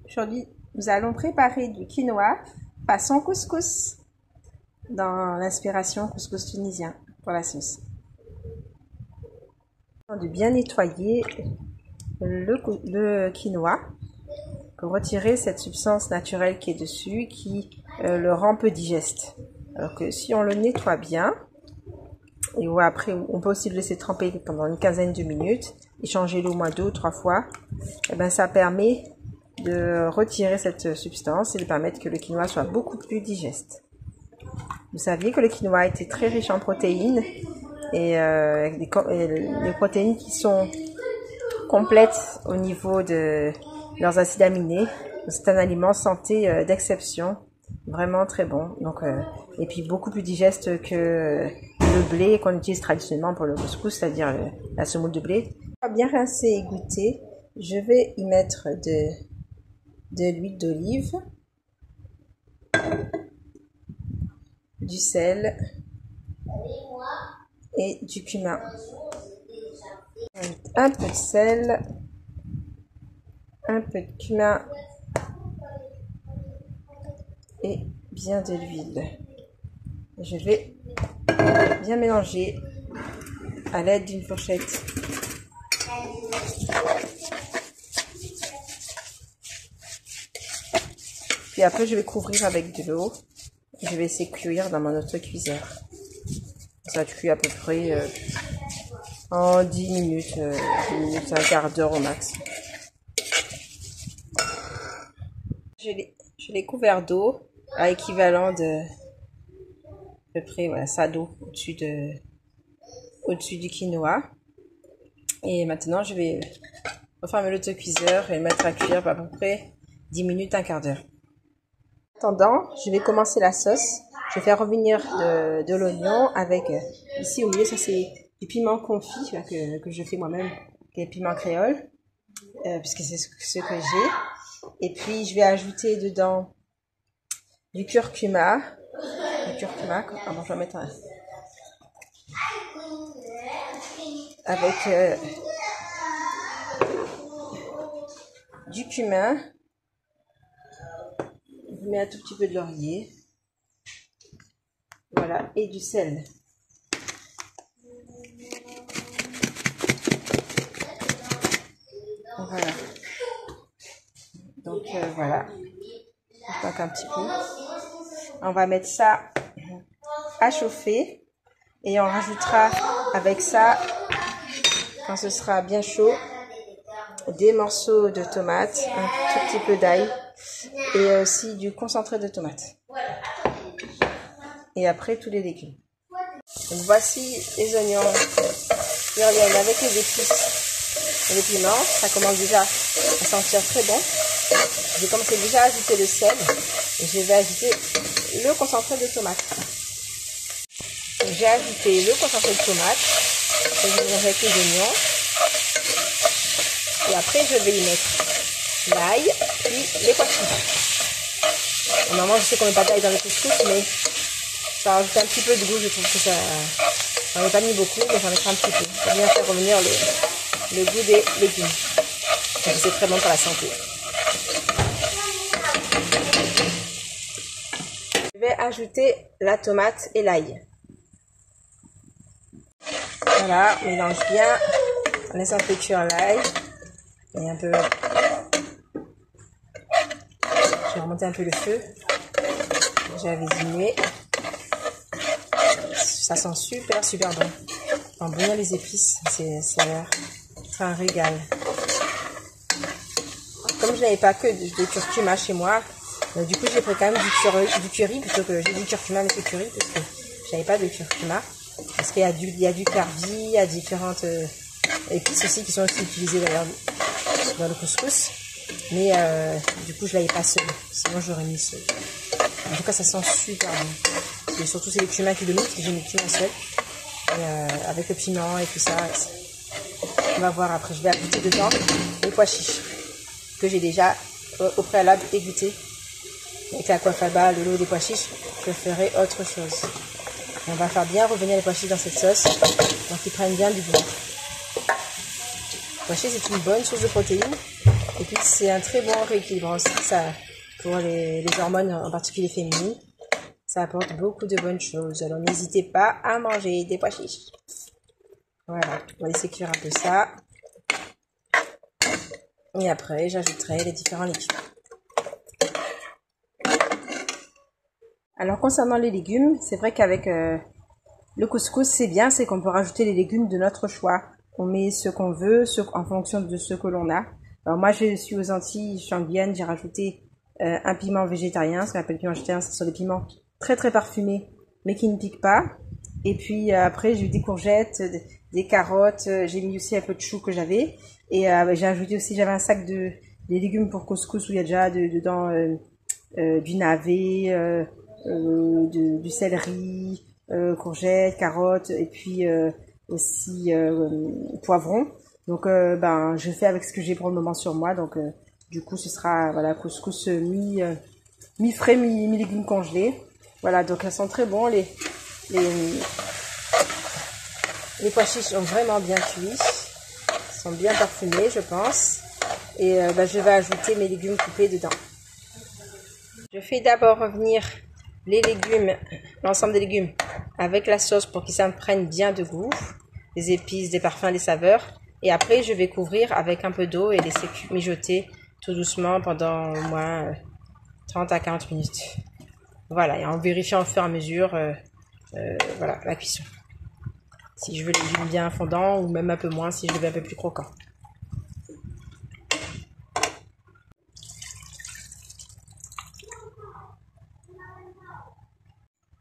Aujourd'hui, nous allons préparer du quinoa façon couscous dans l'inspiration couscous tunisien pour la sauce. De bien nettoyer le quinoa pour retirer cette substance naturelle qui est dessus qui le rend peu digeste. Alors que si on le nettoie bien, et après on peut aussi le laisser tremper pendant une quinzaine de minutes et changer l'eau au moins 2 ou 3 fois, et ben ça permet de retirer cette substance et de permettre que le quinoa soit beaucoup plus digeste. Vous saviez que le quinoa était très riche en protéines et les protéines qui sont complètes au niveau de leurs acides aminés. C'est un aliment santé d'exception, vraiment très bon. Donc, et puis beaucoup plus digeste que le blé qu'on utilise traditionnellement pour le couscous, c'est-à-dire la semoule de blé. Bien rincer et goûter, je vais y mettre de l'huile d'olive, du sel et du cumin. Un peu de sel, un peu de cumin et bien de l'huile. Je vais bien mélanger à l'aide d'une fourchette. Puis après, je vais couvrir avec de l'eau. Je vais laisser cuire dans mon autocuiseur. Ça cuit à peu près en 10 minutes, un quart d'heure au max. Je l'ai couvert d'eau à l'équivalent de à peu près voilà, ça d'eau au-dessus du quinoa. Et maintenant, je vais refermer l'autocuiseur et le mettre à cuire à peu près 10 minutes, un quart d'heure. En attendant, je vais commencer la sauce. Je vais faire revenir de l'oignon avec, ici au milieu, ça c'est du piment confit là, que je fais moi-même, qui est piment créole, puisque c'est ce que j'ai. Et puis je vais ajouter dedans du curcuma. Bon, je vais mettre avec du cumin. Je mets un tout petit peu de laurier. Voilà, et du sel. Voilà. Donc voilà. Je toque un petit peu. On va mettre ça à chauffer et on rajoutera avec ça, quand ce sera bien chaud, des morceaux de tomates, un tout petit peu d'ail et aussi du concentré de tomate. Et après tous les légumes. Donc voici les oignons julienne avec les épices et les piments. Ça commence déjà à sentir très bon. Je vais commencer déjà à ajouter le sel et je vais ajouter le concentré de tomate. J'ai ajouté le concentré de tomate, je vais mélanger avec les oignons et après je vais y mettre l'ail puis les pois chiches. Normalement je sais qu'on met pas d'ail dans le couscous, mais ça rajoute un petit peu de goût, je trouve que ça... J'en ai pas mis beaucoup, mais j'en mettrai un petit peu pour bien faire revenir le goût des légumes. Et c'est très bon pour la santé. Je vais ajouter la tomate et l'ail. Voilà, on mélange bien, on laisse un peu cuire l'ail et un peu... Je vais remonter un peu le feu. J'avais diminué. Ça sent super bon. En bien les épices, ça a l'air un régal. Comme je n'avais pas que de curcuma chez moi, du coup j'ai pris quand même du curry plutôt que j'ai du curcuma avec le curry parce que je n'avais pas de curcuma. Parce qu'il y a du cardi, il y a différentes épices aussi qui sont aussi utilisées d'ailleurs dans le couscous. Mais du coup je l'avais pas seul, sinon j'aurais mis seul. En tout cas ça sent super bon. Et surtout c'est le cumin qui domine, parce que j'ai mis le cumin seul. Et avec le piment et tout ça. On va voir après, je vais ajouter dedans les pois chiches que j'ai déjà au préalable égouté. Avec la coifaba, le lot des pois chiches, je ferai autre chose. Et on va faire bien revenir les pois chiches dans cette sauce, donc qu'ils prennent bien du goût. Les pois chiches c'est une bonne source de protéines Et puis c'est un très bon rééquilibrant aussi, ça, pour les hormones, en particulier féminines. Ça apporte beaucoup de bonnes choses. Alors n'hésitez pas à manger des pois chiches. Voilà, on va laisser cuire un peu ça. Et après, j'ajouterai les différents légumes. Alors concernant les légumes, c'est vrai qu'avec le couscous, c'est bien, c'est qu'on peut rajouter les légumes de notre choix. On met ce qu'on veut en fonction de ce que l'on a. Alors moi, je suis aux Antilles, je suis en Guyane, j'ai rajouté un piment végétarien. Ce qu'on appelle piment végétarien, ce sont des piments très très parfumés, mais qui ne piquent pas. Et puis après, j'ai eu des courgettes, des carottes, j'ai mis aussi un peu de chou que j'avais. Et j'ai ajouté aussi, j'avais un sac des légumes pour couscous où il y a déjà dedans du navet, du céleri, courgettes, carottes et puis aussi poivrons. Donc je fais avec ce que j'ai pour le moment sur moi. Donc du coup ce sera voilà couscous mi frais, mi légumes congelés. Voilà, donc elles sont très bons. Les pois chiches sont vraiment bien cuits. Ils sont bien parfumés, je pense. Et je vais ajouter mes légumes coupés dedans. Je fais d'abord revenir les légumes, l'ensemble des légumes, avec la sauce pour qu'ils s'imprègnent bien de goût, des épices, des parfums, des saveurs. Et après, je vais couvrir avec un peu d'eau et laisser mijoter tout doucement pendant au moins 30 à 40 minutes. Voilà, et en vérifiant au fur et à mesure voilà, la cuisson. Si je veux les légumes bien fondants ou même un peu moins si je veux un peu plus croquant.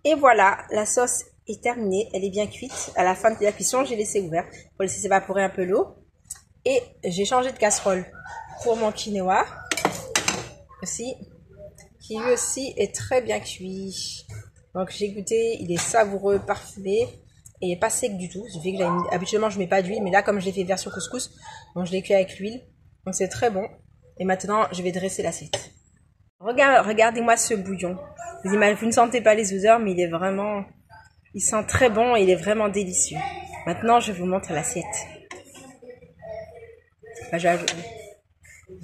Et voilà, la sauce est terminée, elle est bien cuite. À la fin de la cuisson, j'ai laissé ouvert pour laisser s'évaporer un peu l'eau. Et j'ai changé de casserole pour mon quinoa aussi, qui lui aussi est très bien cuit. Donc j'ai goûté, il est savoureux, parfumé et pas sec du tout. Ça fait que habituellement je mets pas d'huile, mais là comme je l'ai fait version couscous, donc je l'ai cuit avec l'huile. Donc c'est très bon. Et maintenant je vais dresser l'assiette. Regardez-moi ce bouillon. Vous ne sentez pas les odeurs, mais il sent très bon et il est vraiment délicieux. Maintenant je vous montre l'assiette. Je vais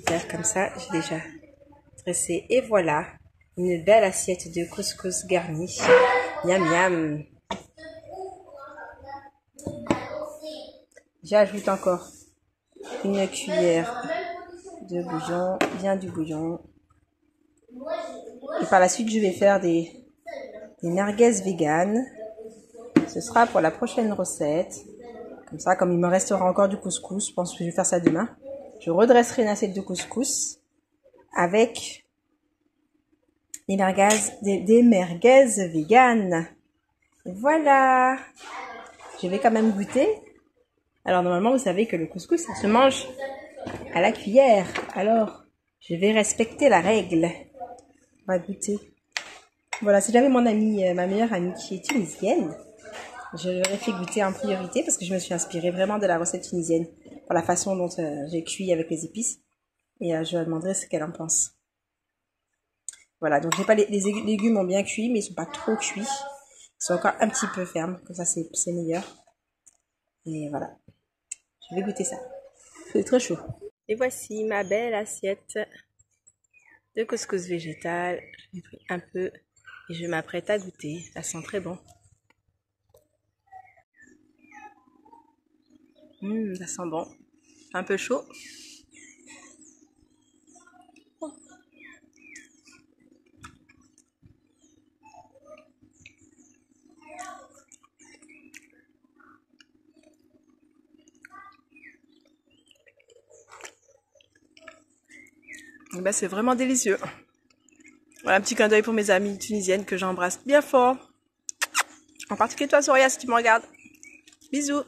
faire comme ça, j'ai déjà dressé. Et voilà, une belle assiette de couscous garnie. Miam miam. J'ajoute encore une cuillère de bouillon, bien du bouillon. Et par la suite, je vais faire des merguez véganes. Ce sera pour la prochaine recette. Comme ça, comme il me restera encore du couscous, je pense que je vais faire ça demain. Je redresserai une assiette de couscous avec des merguez véganes. Voilà. Je vais quand même goûter. Alors normalement, vous savez que le couscous, ça se mange à la cuillère. Alors, je vais respecter la règle. On va goûter. Voilà, si j'avais mon amie, ma meilleure amie qui est tunisienne, je l'aurais fait goûter en priorité parce que je me suis inspirée vraiment de la recette tunisienne pour la façon dont j'ai cuit avec les épices. Et je lui demanderai ce qu'elle en pense. Voilà, donc j'ai pas les légumes ont bien cuit, mais ils sont pas trop cuits. Ils sont encore un petit peu fermes, comme ça c'est meilleur. Et voilà, je vais goûter ça. C'est très chaud. Et voici ma belle assiette de couscous végétal. J'ai pris un peu et je m'apprête à goûter. Ça sent très bon. Ça sent bon. Un peu chaud. Ben, c'est vraiment délicieux. Voilà un petit clin d'œil pour mes amies tunisiennes que j'embrasse bien fort. En particulier toi, Soria, si tu me regardes. Bisous.